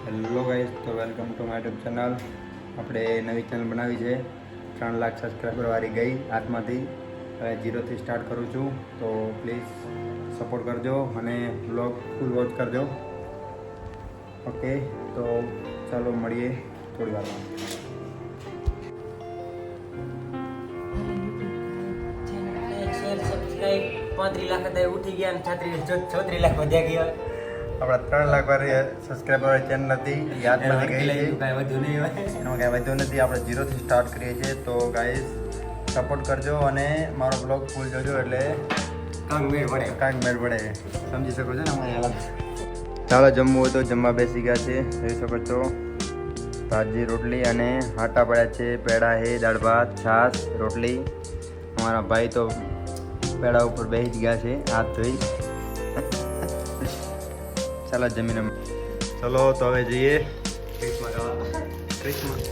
Hello guys, તો welcome to my YouTube channel. આપણે નવી ચેનલ બનાવી છે. 3 લાખ સબસ્ક્રાઈબર વાળી ગઈ હાથમાંથી. હવે 0થી સ્ટાર્ટ કરું છું, તો પ્લીઝ સપોર્ટ કરજો અને બ્લોગ ફૂલ વોચ કરજો. ઓકે, તો ચાલો મળીએ થોડી વારમાં. સબસ્ક્રાઇબ 35 લાખ હતા ઉઠી ગયા અને 34 લાખ વધ્યા ગયા. આપણા 3 લાખ વાળી સબસ્ક્રાઈબર વાળી ચેનલ હતી, યાદમાંથી ગઈ છે. કાંઈ વધુ નહીં હોય. એનો કાંઈ વાંધો નથી. આપણે 0થી સ્ટાર્ટ કરીએ છીએ, તો ગાઈસ સપોર્ટ કરજો અને મારો બ્લોગ ફૂલ જોજો, એટલે કાંઈક મેળ પડે. સમજી શકો છો ને અમારી હાલત. ચાલો, જમવું હોય તો જમવા બેસી ગયા છે, જોઈ શકો છો. તાજી રોટલી અને આટા પડ્યા છે, પેડા છે, દાળ ભાત, છાશ, રોટલી. અમારા ભાઈ તો પેડા ઉપર બેસી ગયા છે હાથ ધોઈ. ચાલો જમીને. ચલો તો હવે જઈએ ક્રિસ્મસ.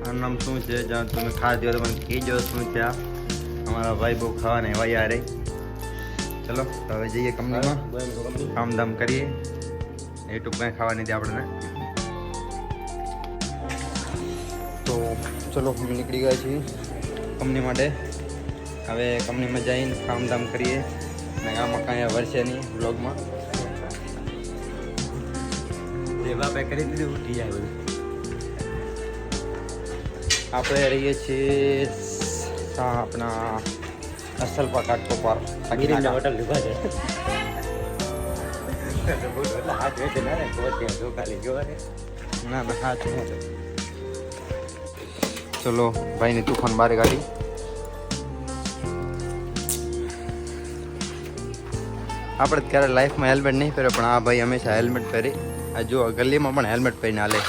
આનું નામ શું છે? જ્યાં તમે ખાવા દો તો મને કહેજો શું છે. અમારા ભાઈ બહુ ખાવાના એવા યાર. ચલો તો હવે જઈએ કંપનીમાં, કામ ધામ કરીએ. યુટ્યુબ કાંઈ ખાવા નથી આપણને. તો ચલો અમે નીકળી ગયા છીએ કંપની માટે. હવે કંપનીમાં જઈને કામ ધામ કરીએ અને આમાં કાંઈ વરસે નહીં બ્લોગમાં. જે બાપે કરી દીધું ઉઠી જાય બધું. આપણે રહીએ છીએ આપણા અસલપા કાટકો પર. હોટલ લીધા છે. હાથ વેચે ના રે કોટ જો ખાલી જોવા રે. ના ના હા છે. ચલો ભાઈની તુફાન બહાર કાઢી. આપણે ક્યારે લાઈફમાં હેલ્મેટ નહીં પહેરે, પણ આ ભાઈ હંમેશા હેલ્મેટ પહેરી. આ જો ગલીમાં પણ હેલ્મેટ પહેરીને હાલે.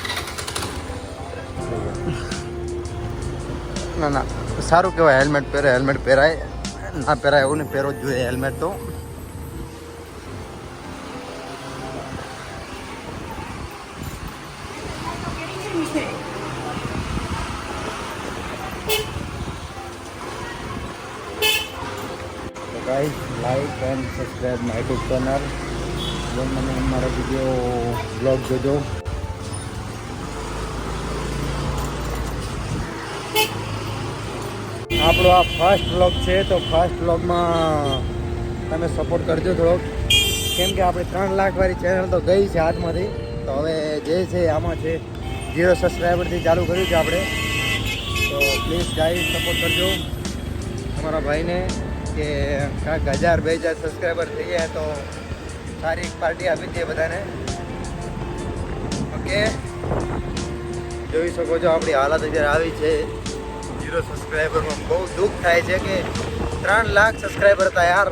ના ના સારું કહેવાય, હેલ્મેટ પહેરે. હેલ્મેટ પહેરાય ના પહેરાય એવું નહીં, પહેરવો જ જોઈએ હેલ્મેટ તો. Guys, like and subscribe my YouTube channel. મને અમારા વિડીયો બ્લોગ જોજો. આપણો આ ફર્સ્ટ વ્લોગ છે, તો ફર્સ્ટ વ્લોગમાં તમે સપોર્ટ કરજો થોડોક, કેમ કે આપણે 3 લાખ વાળી ચેનલ તો ગઈ છે હાથમાંથી. તો હવે જે છે આમાં છે 0 સબસ્ક્રાઈબરથી ચાલુ કર્યું છે આપણે. તો પ્લીઝ ગાઈસ સપોર્ટ કરજો તમારા ભાઈને, કે કાંઈક 1000-2000 સબસ્ક્રાઈબર થઈ જાય તો સારી એક પાર્ટી આપી દઈએ બધાને. ઓકે, જોઈ શકો છો આપણી હાલત અત્યારે આવી છે 0 સબસ્ક્રાઈબરમાં. બહુ દુઃખ થાય છે કે 3 લાખ સબસ્ક્રાઈબર હતા યાર.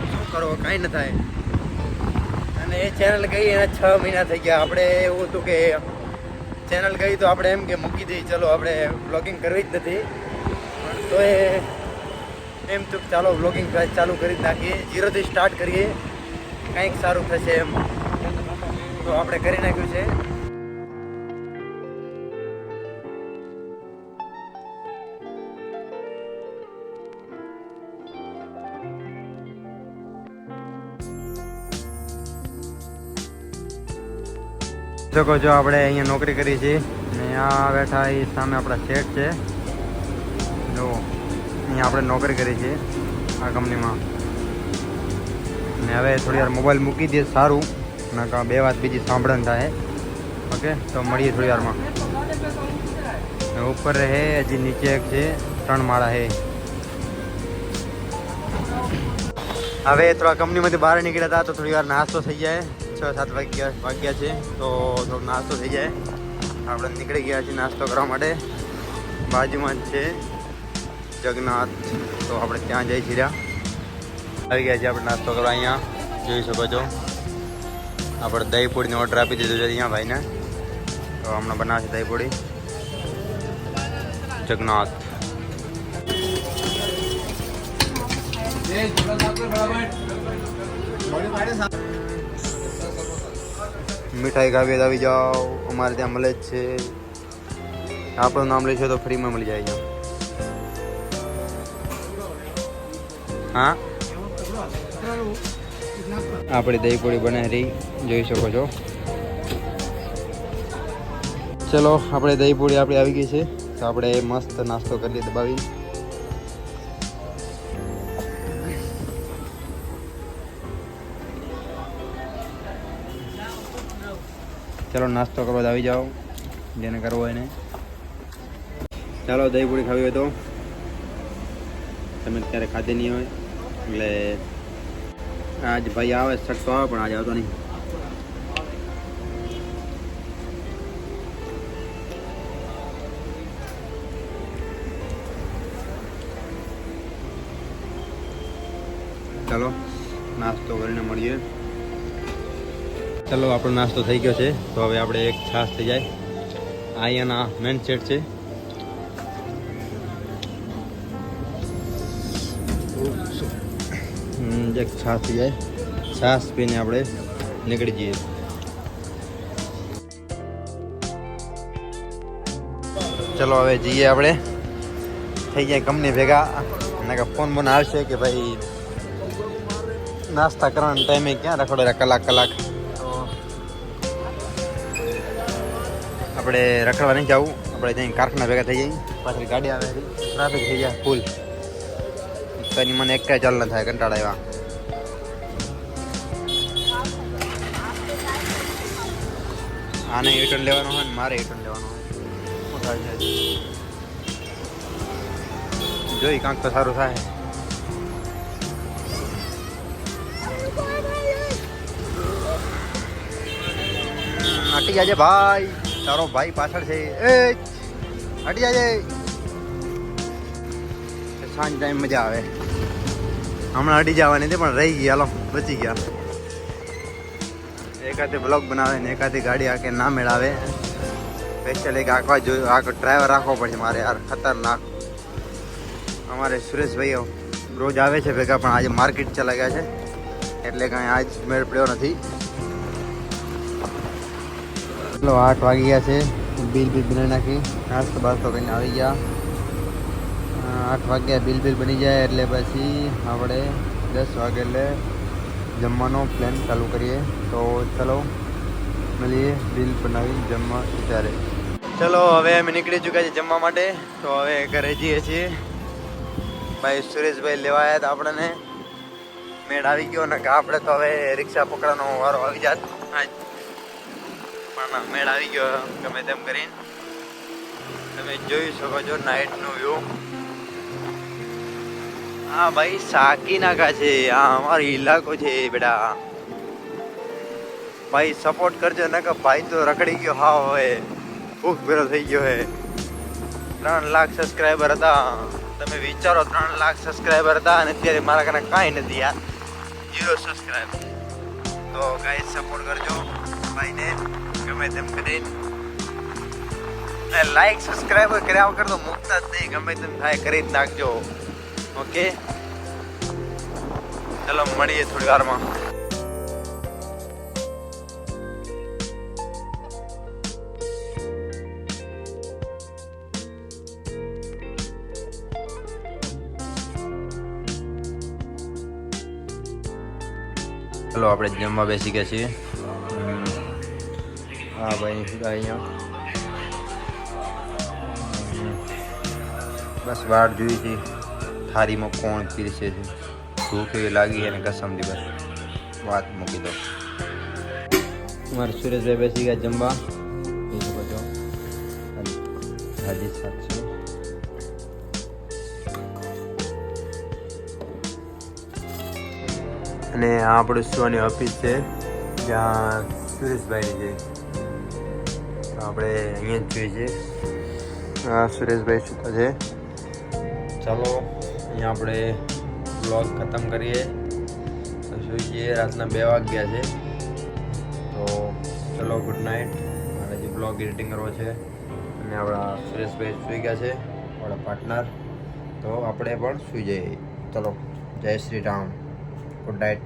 શું કરો, કાંઈ ન થાય. અને એ ચેનલ ગઈ એને 6 મહિના થઈ ગયા. આપણે એવું હતું કે ચેનલ ગઈ તો આપણે એમ કે મૂકી દઈએ, ચલો આપણે બ્લોગિંગ કરવી જ નથી. તો એ એમ તો ચાલો બ્લોગિંગ ચાલુ કરી જ નાખીએ, 0થી સ્ટાર્ટ કરીએ, કંઈક સારું થશે એમ. તો આપણે કરી નાખ્યું છે. શકો છો આપણે અહીંયા નોકરી કરી છે ને આ બેઠા એ સામે આપણા શેઠ છે. જો અહીંયા આપણે નોકરી કરી છે આ કંપનીમાં. ને હવે થોડી વાર મોબાઈલ મૂકી દઈએ સારું, ના કાં બે વાત બીજી સાંભળન થાય. ઓકે, તો મળીએ થોડી વારમાં. ઉપર હે હજી નીચે એક છે, 3 માળા હે. હવે થોડા કંપનીમાંથી બહાર નીકળ્યા હતા, તો થોડી વાર નાસ્તો થઈ જાય. 6-7 વાગ્યા છે, તો થોડોક નાસ્તો થઈ જાય. આપણે નીકળી ગયા છીએ નાસ્તો કરવા માટે. બાજુમાં જ છે જગન્નાથ, તો આપણે ત્યાં જઈ છીએ. આવી ગયા છીએ આપણે નાસ્તો કરવા. અહીંયા જોઈ શકો છો આપણે દહીંપૂરીનો ઓર્ડર આપી દીધો છે અહીંયા ભાઈને. તો હમણાં બનાવશે દહીંપૂરી. જગન્નાથ મીઠાઈ ખાવી આવી જાઓ, અમારે ત્યાં મળે જ છે. આપણું નામ લઈશું તો ફ્રીમાં મળી જાય છે. હા આપણી દહીં પૂરી બનાવી રહી જોઈ શકો છો. ચલો આપણે દહીં પૂરી આપણી આવી ગઈ છે, તો આપણે મસ્ત નાસ્તો કરી લઈએ દબાવી. ચલો નાસ્તો કરવા આવી જાઓ જેને કરવો હોય એને. ચાલો દહીં પૂરી ખાવી હોય તો તમે ક્યારે ખાધી નહીં હોય એટલે આજ ભાઈ આવે શકતો આવે પણ આજે આવતો નહીં. ચાલો નાસ્તો કરીને મળીએ. ચલો આપણો નાસ્તો થઈ ગયો છે, તો હવે આપણે એક છાશ થઈ જાય. આ અહીંયાના મેન સેટ છે. એક છાશ થઈ જાય, છાશ પીને આપણે નીકળી જઈએ. ચલો હવે જઈએ આપણે, થઈ જાય કંપની ભેગા. અને ફોન મને આવશે કે ભાઈ નાસ્તા કરવાના ટાઈમે ક્યાં રખડો કલાક તો આપણે રખડવા નહીં જવું. આપણે ત્યાં કારખાના ભેગા થઈ જઈએ, પાછળ ગાડી આવે ટ્રાફિક થઈ જાય ફૂલ. તો એની મને એક ચાલ ન થાય, કંટાળા એવા. આને રિટર્ન લેવાનો હોય ને મારે રિટર્ન લેવાનો હોય, શું થાય છે જોઈ કાંક તો સારું થાય. હટી જાજે ભાઈ, તારો ભાઈ પાછળ છે. એ હટી જાજે. સાંજ ટાઈમ મજા આવે. હમણાં હટી જવાની હતી પણ રહી ગયા, હાલો બચી ગયા. એકાદી બ્લોગ બનાવે ને એકાદી ગાડી આકે ના મેળાવે. સ્પેશિયલ એક આખવા જોયું, આખો ડ્રાઈવર રાખવો પડશે મારે યાર, ખતરનાક. અમારે સુરેશભાઈ રોજ આવે છે ભેગા, પણ આજે માર્કેટ ચલા ગયા છે એટલે કાંઈ આજ મેળ પડ્યો નથી. ચલો 8 વાગી ગયા છે, બિલ બનાવી નાખી, નાસ્તો બાસ્તો કરીને આવી ગયા. 8 વાગ્યા બિલ બની જાય એટલે પછી આપણે 10 વાગે એટલે જમવાનો પ્લાન ચાલુ કરીએ. તો ચલો મળીએ બિલ બનાવી જમવા ત્યારે. ચલો હવે અમે નીકળી ચૂક્યા છીએ જમવા માટે. તો હવે ઘરે જઈએ છીએ. ભાઈ સુરેશભાઈ લેવા આવ્યા હતા આપણને, મેળ આવી ગયો ને કે આપણે તો હવે રિક્ષા પકડવાનો વારો આવી જાત આજ, પણ મેળ આવી ગયો ગમે તેમ કરીને. તમે જોઈ શકો છો નાઇટનો વ્યૂ. હા ભાઈ સાકી નાકા છે, આ અમારો ઇલાકો છે બેટા. ભાઈ સપોર્ટ કરજો ને કે ભાઈ તો રખડી ગયો. હા હવે ભૂખ ભેરો થઈ ગયો હે. 3 લાખ સબસ્ક્રાઈબર હતા. તમે વિચારો 3 લાખ સબસ્ક્રાઈબર હતા અને અત્યારે મારા કને કાંઈ નથી યાર, 0 સબસ્ક્રાઈબ. તો ગાઈસ સપોર્ટ કરજો ભાઈને ગમે તેમ કરીને. લાઈક સબસ્ક્રાઈબ કર્યા વગર તો મૂકતા જ નહીં, ગમે તેમ થાય કરી જ નાખજો. ઓકે ચલો મળીએ થોડી વારમાં. ચલો આપણે જમવા બેસી ગયા છીએ. હા ભાઈ અહીંયા બસ વાટ જોઈ હતી થારીમાં કોણ પીરસે છે. ભૂખ એવી લાગી અને કસમથી બસ વાત મૂકી દો. મારે સુરેશભાઈ બેસી ગયા જમવા. હાજી 700. અને આ આપણું સુવાની ઓફિસ છે જ્યાં સુરેશભાઈની છે. તો આપણે અહીંયા જ જોઈએ છીએ. હા સુરેશભાઈ સુતા છે. ચાલો અહીંયા આપણે બ્લોગ ખતમ કરીએ. સુઈ જઈએ, રાતના 2 વાગ્યા છે. તો ચલો ગુડ નાઇટ. મારે જે બ્લોગ એડિટિંગ કરવો છે અને આપણા સુરેશભાઈ સૂઈ ગયા છે, આપણા પાર્ટનર. તો આપણે પણ સૂઈ જઈએ. ચલો જય શ્રી રામ, ગુડ નાઇટ.